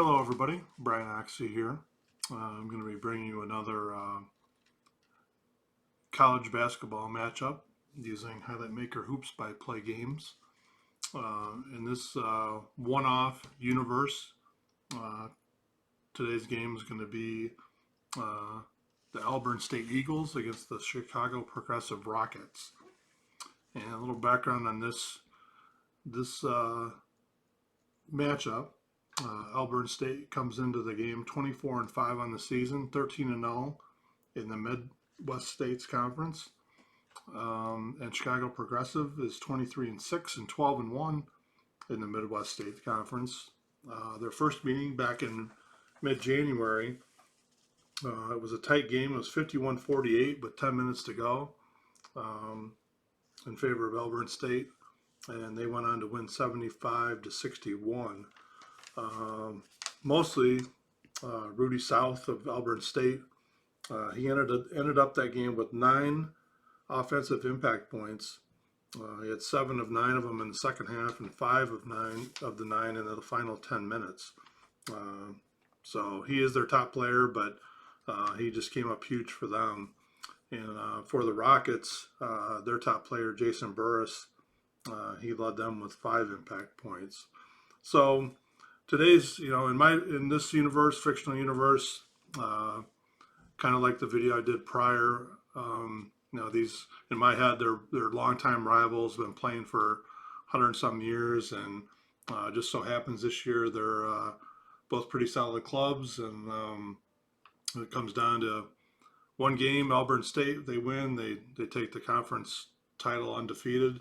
Hello everybody, Brian Oxy here. I'm going to be bringing you another college basketball matchup using highlightmakerhoops by PLAAY Games. In this one-off universe, uh, today's game is going to be the Elburn State Eagles against the Chicago Progressive Rockets. And a little background on this matchup. Elburn State comes into the game 24-5 on the season, 13-0 in the Midwest States Conference. And Chicago Progressive is 23-6 and 12-1 in the Midwest States Conference. Their first meeting back in mid-January, it was a tight game. It was 51-48 with 10 minutes to go in favor of Elburn State, and they went on to win 75-61. Mostly Rudy South of Elburn State. He ended up that game with 9 offensive impact points. He had 7 of 9 of them in the second half and 5 of 9 of the 9 in the final 10 minutes. So he is their top player, but he just came up huge for them. And for the Rockets, their top player, Jason Burris, he led them with 5 impact points. So today's, in this universe, fictional universe, kind of like the video I did prior, these, in my head, they're longtime rivals, been playing for 100-some years, and just so happens this year they're both pretty solid clubs, and it comes down to one game. Elburn State, they win, they take the conference title undefeated,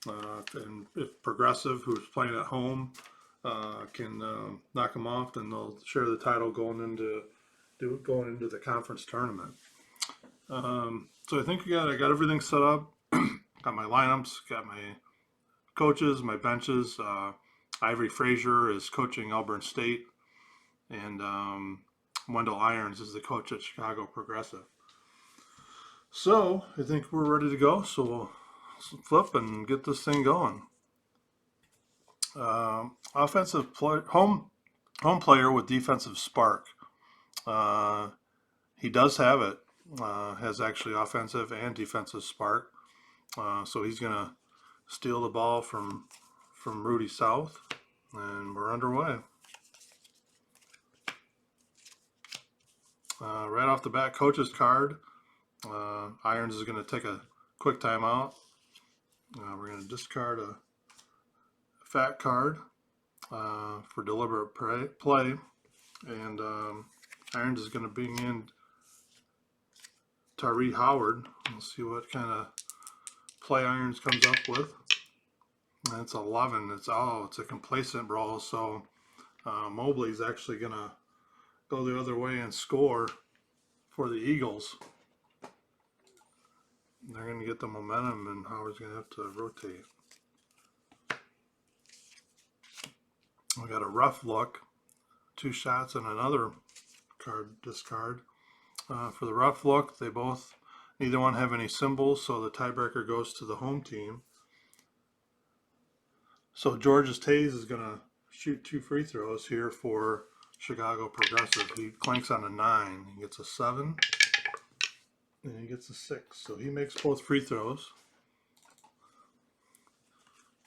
and if Progressive, who's playing at home, can knock them off, then they'll share the title going into the conference tournament. So I think I got everything set up. Got my lineups, got my coaches, my benches. Ivory Frazier is coaching Elburn State, and Wendell Irons is the coach at Chicago Progressive. So I think we're ready to go. So we'll flip and get this thing going. Offensive home player with defensive spark. He does have it. Has actually offensive and defensive spark. So he's gonna steal the ball from Rudy South, and we're underway. Right off the bat, coach's card. Irons is gonna take a quick timeout. We're gonna discard a fat card for deliberate play, and Irons is going to bring in Tyree Howard. Let's see what kind of play Irons comes up with. That's 11. It's a complacent brawl. So Mobley's actually going to go the other way and score for the Eagles. They're going to get the momentum, and Howard's going to have to rotate. We got a rough look, 2 shots and another discard. For the rough look, neither one have any symbols, so the tiebreaker goes to the home team. So Georges Taze is going to shoot 2 free throws here for Chicago Progressive. He clanks on a 9. He gets a 7, and he gets a 6. So he makes both free throws.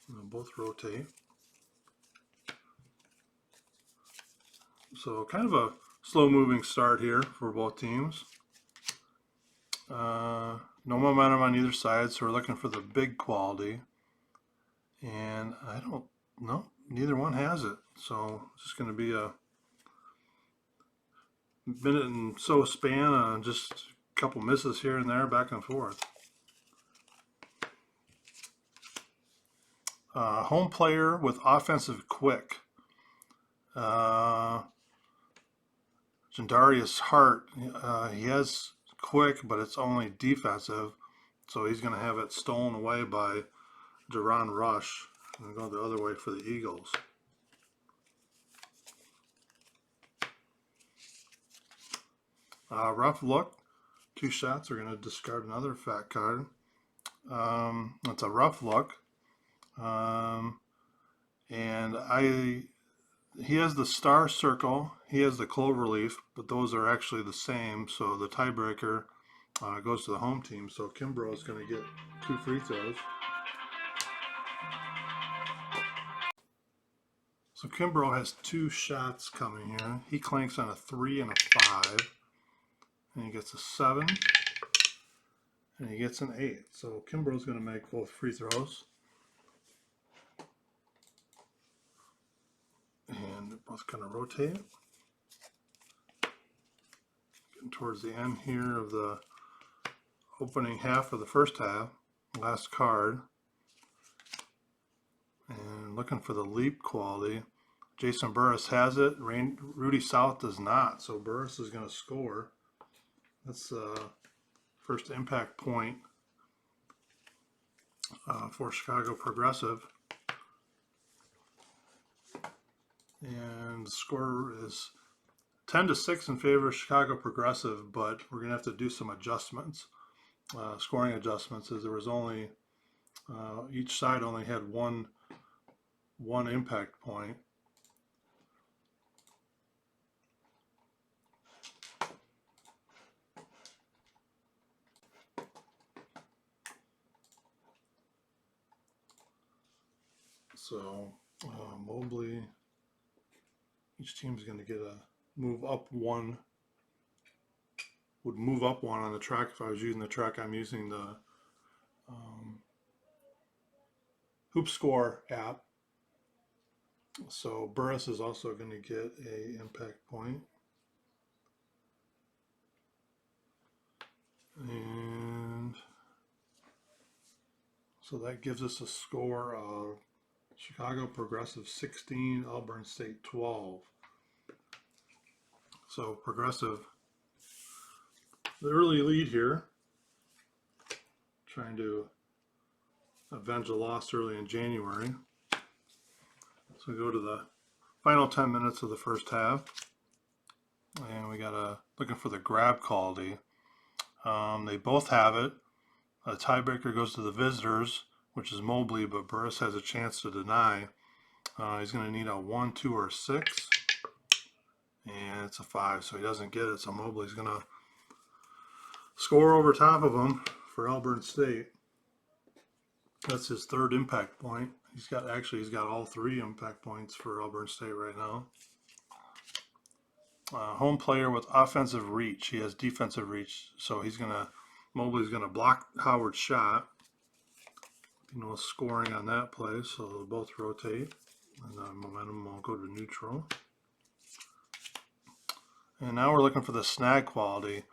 They'll both rotate. So kind of a slow-moving start here for both teams. No momentum on either side, so we're looking for the big quality. And I don't know, neither one has it. So it's just going to be a minute and so span, just a couple misses here and there, back and forth. Home player with offensive quick. Jandarius Hart, he has quick, but it's only defensive, so he's going to have it stolen away by Duran Rush and go the other way for the Eagles. Rough look, 2 shots. We're going to discard another fat card. It's a rough look, and he has the star circle, he has the clover leaf, but those are actually the same. So the tiebreaker goes to the home team. So Kimbrough is going to get 2 free throws. So Kimbrough has 2 shots coming here. He clanks on a 3 and a 5. And he gets a 7. And he gets an 8. So Kimbrough's going to make both free throws. And they're both going to rotate. Getting towards the end here of the opening half of the first half. Last card. And looking for the leap quality. Jason Burris has it. Rudy South does not. So Burris is going to score. That's first impact point for Chicago Progressive. And the score is 10-6 in favor of Chicago Progressive, but we're going to have to do some adjustments, scoring adjustments, as there was only, each side only had one impact point. So Mobley, each team's going to get a move up 1. Would move up 1 on the track. If I was using the track, I'm using the Hoop Score app. So Burris is also going to get a impact point. And so that gives us a score of Chicago Progressive 16, Elburn State 12. So Progressive, the early lead here, trying to avenge a loss early in January. So we go to the final 10 minutes of the first half, and we got looking for the grab quality. They both have it. A tiebreaker goes to the visitors, which is Mobley, but Burris has a chance to deny. He's going to need a 1, 2, or 6, and it's a 5, so he doesn't get it. So Mobley's going to score over top of him for Elburn State. That's his 3rd impact point. He's got all 3 impact points for Elburn State right now. Home player with offensive reach. He has defensive reach, so Mobley's gonna block Howard's shot. No scoring on that play, so they'll both rotate, and the momentum will go to neutral. And now we're looking for the snag quality.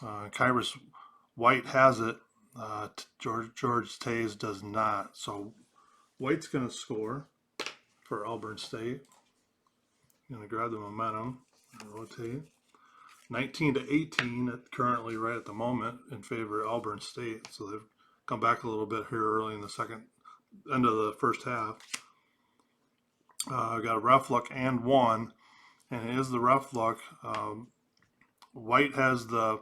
Kyrus White has it. George Tays does not. So White's going to score for Elburn State. Going to grab the momentum and rotate. 19-18 currently right at the moment in favor of Elburn State. So they've come back a little bit here early in the end of the first half. Got a rough look and 1, and it is the rough look. White has the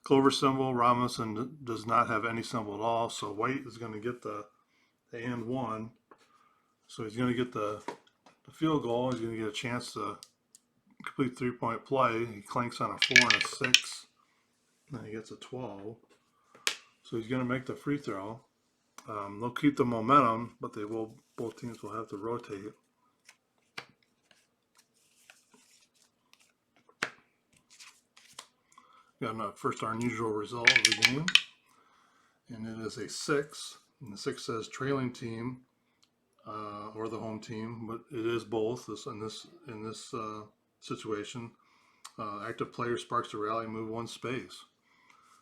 clover symbol. Robinson does not have any symbol at all. So White is going to get the and 1. So he's going to get the field goal. He's going to get a chance to complete 3-point play. He clanks on a 4 and a 6. And he gets a 12. So he's going to make the free throw. They'll keep the momentum, but both teams will have to rotate. Got first our unusual result of the game, and it is a 6. And the 6 says trailing team or the home team, but it is both. In this situation, active player sparks the rally, move 1 space.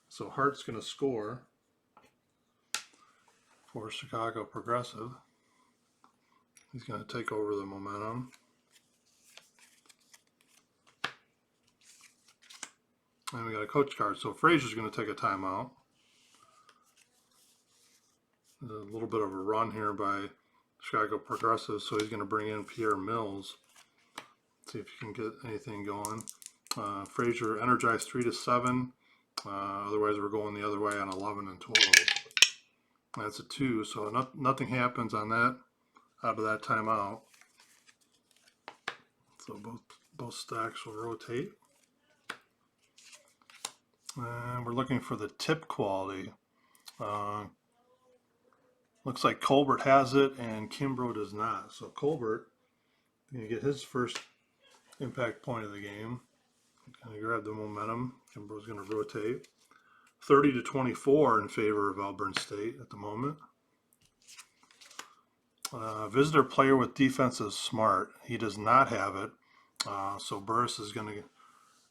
So Hart's going to score for Chicago Progressive. He's going to take over the momentum. And we got a coach card. So Frazier's going to take a timeout. A little bit of a run here by Chicago Progressive, so he's going to bring in Pierre Mills. See if you can get anything going. Frazier energized 3-7. Otherwise, we're going the other way on 11 and 12. That's a 2, so nothing happens on that out of that timeout. So both stacks will rotate. And we're looking for the tip quality. Looks like Colbert has it and Kimbrough does not. So Colbert going to get his first impact point of the game. Kind of grab the momentum. Kimbrough's going to rotate. 30-24 in favor of Elburn State at the moment. Visitor player with defense is smart. He does not have it. So Burris is going to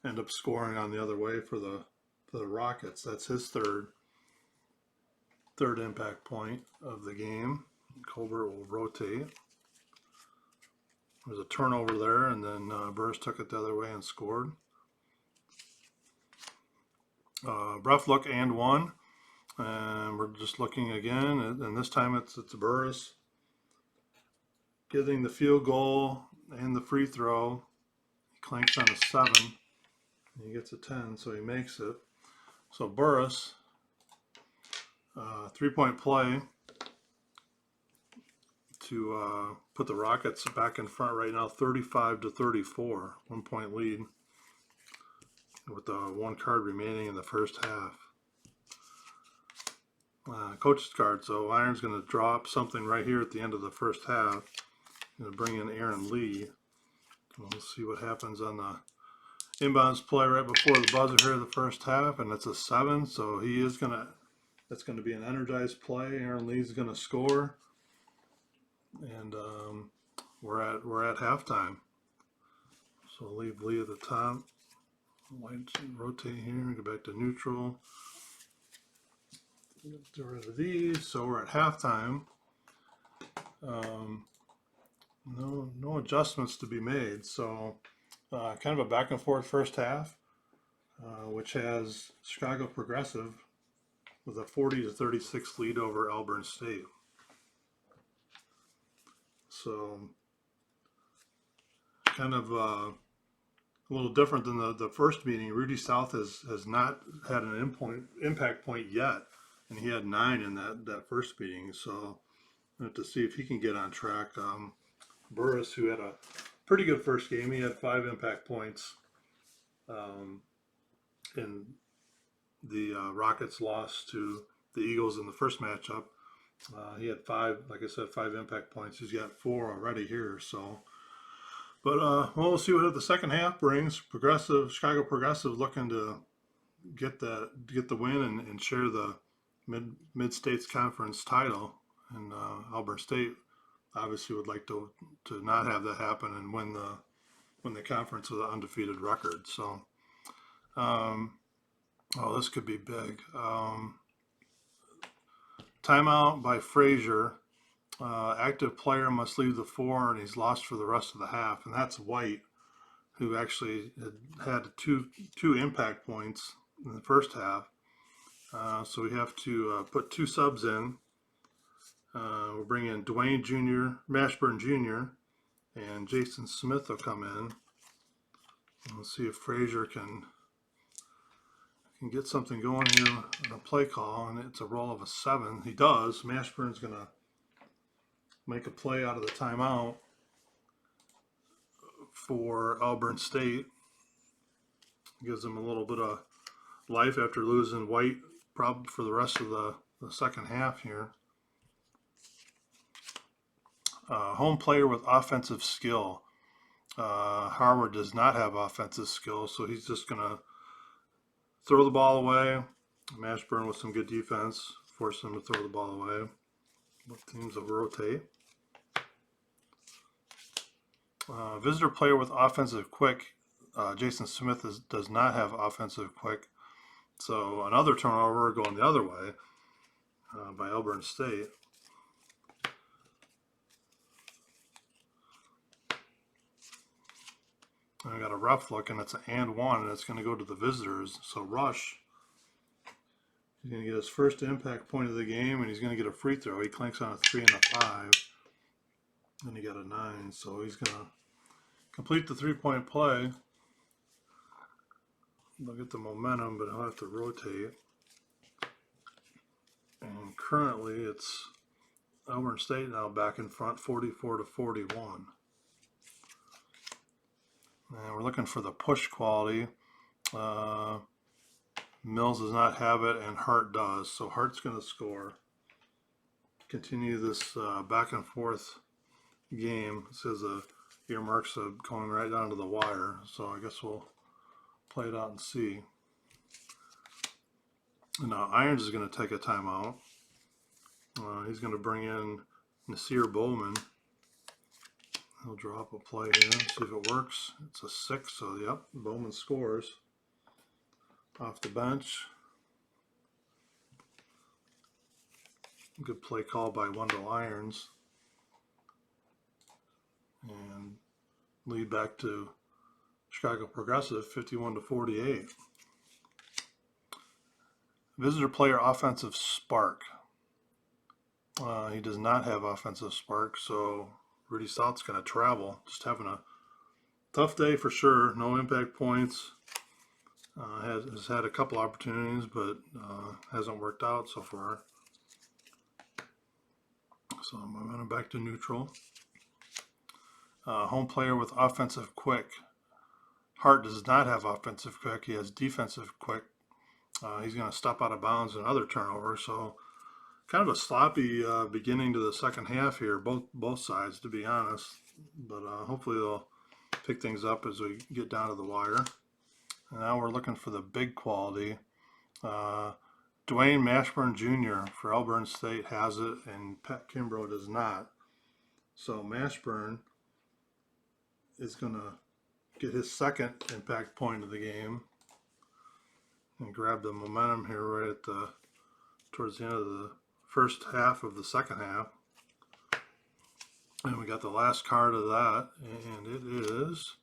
end up scoring on the other way for the Rockets. That's his third impact point of the game. Colbert will rotate. There's a turnover there, and then Burris took it the other way and scored. Rough look and one. And we're just looking again, and this time it's Burris getting the field goal and the free throw. He clanks on a 7. And he gets a 10, so he makes it. So Burris, 3-point play to put the Rockets back in front right now, 35-34, 1-point lead with one card remaining in the first half. Coach's card, so Iron's going to drop something right here at the end of the first half. Going to bring in Aaron Lee. We'll see what happens on the inbounds play right before the buzzer here in the first half, and it's a 7, so he is going to, that's going to be an energized play. Aaron Lee's going to score, and we're at halftime. So we'll leave Lee at the top. Lights rotate here, go back to neutral. Get rid of these. So we're at halftime. No adjustments to be made. So kind of a back and forth first half, which has Chicago Progressive with a 40-36 lead over Elburn State. So kind of a little different than the first meeting. Rudy South has not had an impact point yet, and he had 9 in that first meeting. So we have to see if he can get on track. Burris, who had a pretty good first game, he had 5 impact points. And the Rockets lost to the Eagles in the first matchup. He had 5, like I said, 5 impact points. He's got 4 already here. So, but we'll see what the second half brings. Chicago Progressive looking to get the win and share the Mid States Conference title, and Elburn State obviously would like to not have that happen and win the conference with an undefeated record. So, this could be big. Timeout by Frazier. Active player must leave the floor, and he's lost for the rest of the half. And that's White, who actually had two impact points in the first half. So we have to put 2 subs in. We'll bring in Dwayne Jr., Mashburn Jr., and Jason Smith will come in. We'll see if Frazier can get something going here on a play call, and it's a roll of a 7. He does. Mashburn's going to make a play out of the timeout for Elburn State. Gives them a little bit of life after losing White probably for the rest of the second half here. Home player with offensive skill. Harvard does not have offensive skill, so he's just going to throw the ball away. Mashburn with some good defense, force him to throw the ball away. Both teams will rotate. Visitor player with offensive quick. Jason Smith does not have offensive quick. So another turnover going the other way by Elburn State. I got a rough look, and it's an and 1, and it's going to go to the visitors. So Rush, he's going to get his first impact point of the game, and he's going to get a free throw. He clanks on a 3 and a 5, and he got a 9. So he's going to complete the 3-point play. They'll get the momentum, but he'll have to rotate. And currently, it's Elburn State now back in front, 44-41. We're looking for the push quality. Mills does not have it, and Hart does. So Hart's going to score. Continue this back and forth game. It says earmarks going right down to the wire. So I guess we'll play it out and see. Now Irons is going to take a timeout. He's going to bring in Nasir Bowman. He'll draw up a play here, see if it works. It's a 6, so yep, Bowman scores. Off the bench. Good play call by Wendell Irons. And lead back to Chicago Progressive, 51-48. Visitor player offensive spark. He does not have offensive spark, so Rudy South's going to travel. Just having a tough day for sure. No impact points. Has had a couple opportunities, but hasn't worked out so far. So I'm going back to neutral. Home player with offensive quick. Hart does not have offensive quick. He has defensive quick. He's going to step out of bounds and other turnover. So kind of a sloppy beginning to the second half here, both sides, to be honest. But hopefully they'll pick things up as we get down to the wire. And now we're looking for the big quality. Dwayne Mashburn Jr. for Elburn State has it, and Pat Kimbrough does not. So Mashburn is going to get his second impact point of the game and grab the momentum here right at towards the end of the first half of the second half. And we got the last card of that, and it is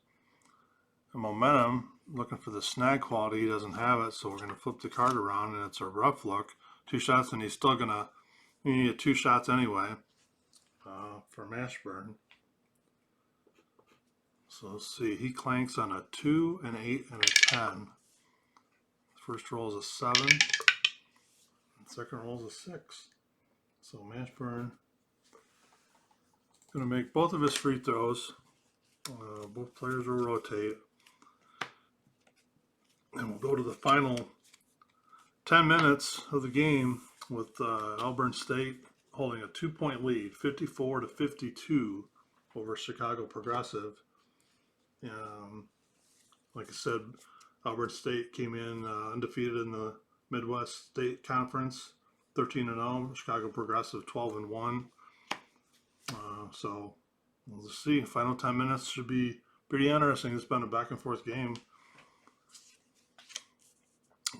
a momentum. Looking for the snag quality. He doesn't have it, so we're going to flip the card around, and it's a rough look. 2 shots, and he's still going to need 2 shots anyway for Mashburn. So let's see. He clanks on a 2, an 8, and a 10. First roll is a 7. Second roll is a 6. So Mashburn going to make both of his free throws. Both players will rotate. And we'll go to the final 10 minutes of the game with Elburn State holding a 2-point lead, 54-52 over Chicago Progressive. Like I said, Elburn State came in undefeated in the Midwest State Conference, 13-0. Chicago Progressive 12-1. So we'll see. Final 10 minutes should be pretty interesting. It's been a back and forth game.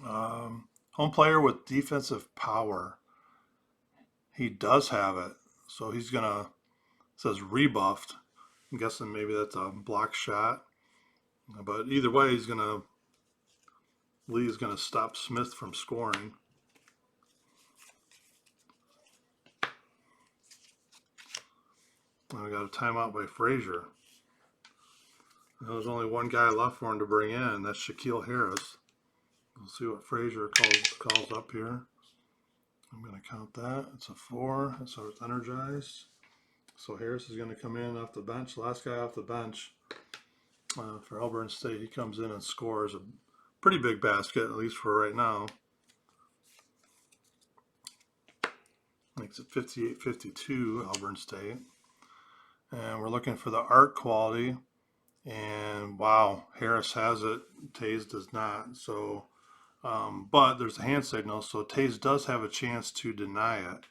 Home player with defensive power. He does have it, so he's gonna, says rebuffed. I'm guessing maybe that's a block shot, but either way, Lee's gonna stop Smith from scoring. And we got a timeout by Frazier. There's only one guy left for him to bring in. That's Shaquille Harris. We'll see what Frazier calls up here. I'm going to count that. It's a 4, so it's energized. So Harris is going to come in off the bench. Last guy off the bench for Elburn State. He comes in and scores a pretty big basket, at least for right now. Makes it 58-52, Elburn State. And we're looking for the art quality. And wow, Harris has it. Taze does not. So but there's a hand signal, so Taze does have a chance to deny it.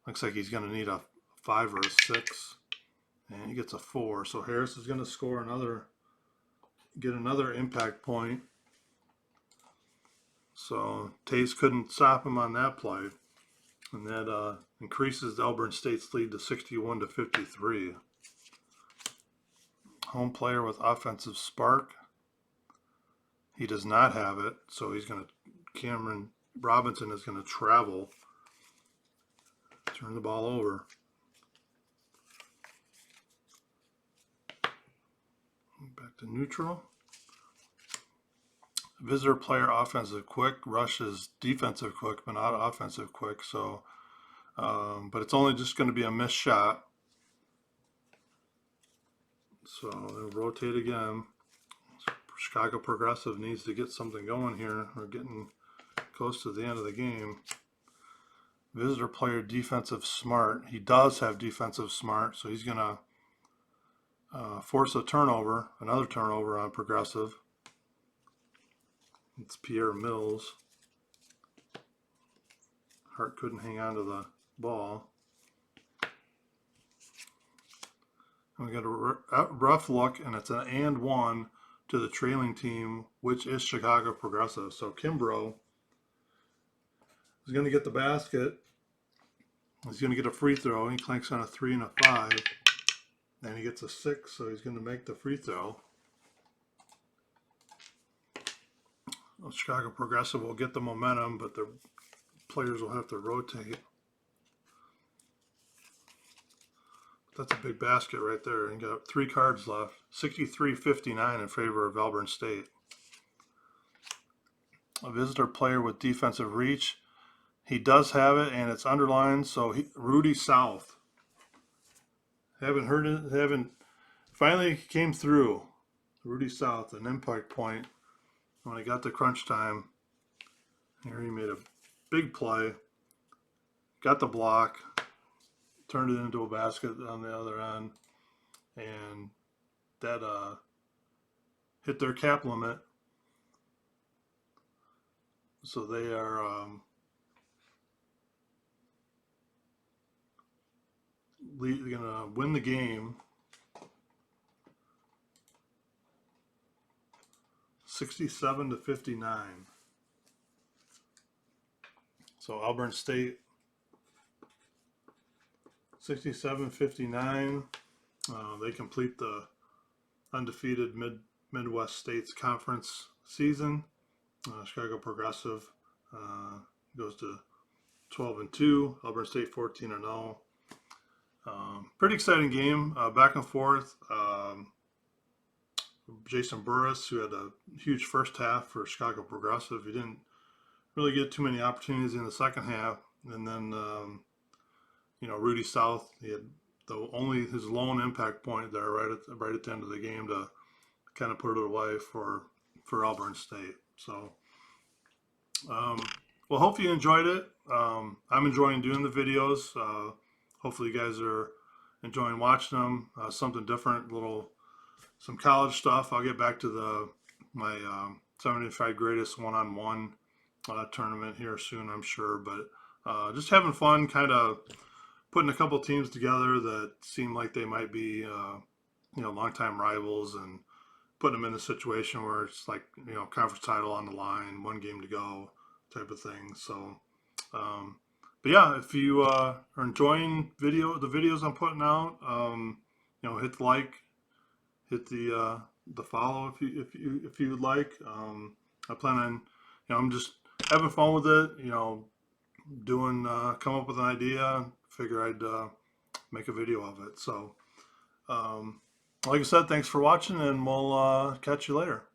Looks like he's going to need a 5 or a 6, and he gets a 4. So Harris is going to score get another impact point. So Taze couldn't stop him on that play, and that increases Elburn State's lead to 61-53. Home player with offensive spark. He does not have it, so Cameron Robinson is going to travel, turn the ball over. Back to neutral. Visitor player offensive quick, rushes defensive quick, but not offensive quick. So, but it's only just going to be a missed shot. So they'll rotate again. Chicago Progressive needs to get something going here. We're getting close to the end of the game. Visitor player defensive smart. He does have defensive smart, so he's going to force a turnover, another turnover on Progressive. It's Pierre Mills. Hart couldn't hang on to the ball. And we got a rough look, and it's an and one to the trailing team, which is Chicago Progressive. So Kimbrough is going to get the basket. He's going to get a free throw. He clanks on a 3 and a 5. And he gets a 6, so he's going to make the free throw. Well, Chicago Progressive will get the momentum, but the players will have to rotate. That's a big basket right there. And got 3 cards left. 63-59 in favor of Elburn State. A visitor player with defensive reach. He does have it, and it's underlined. So Rudy South. Haven't heard it. Finally came through. Rudy South, an impact point. When he got to crunch time, here he made a big play. Got the block. Turned it into a basket on the other end, and that hit their cap limit. So they are going to win the game 67-59. So Elburn State 67-59. They complete the undefeated Midwest States Conference season. Chicago Progressive goes to 12-2. Elburn State 14-0. Pretty exciting game, back and forth. Jason Burris, who had a huge first half for Chicago Progressive, he didn't really get too many opportunities in the second half, and then Rudy South, he had his lone impact point there right at the end of the game to kind of put it away for Elburn State. So, well, hope you enjoyed it. I'm enjoying doing the videos. Hopefully you guys are enjoying watching them. Something different, some college stuff. I'll get back to my 75 greatest one-on-one tournament here soon, I'm sure. But just having fun, kind of putting a couple teams together that seem like they might be, longtime rivals, and putting them in a situation where it's like, conference title on the line, 1 game to go type of thing. So, but yeah, if you are enjoying the videos I'm putting out, hit the like, hit the follow if you would like. I plan on, I'm just having fun with it, doing, come up with an idea, figure I'd make a video of it. So, like I said, thanks for watching, and we'll catch you later.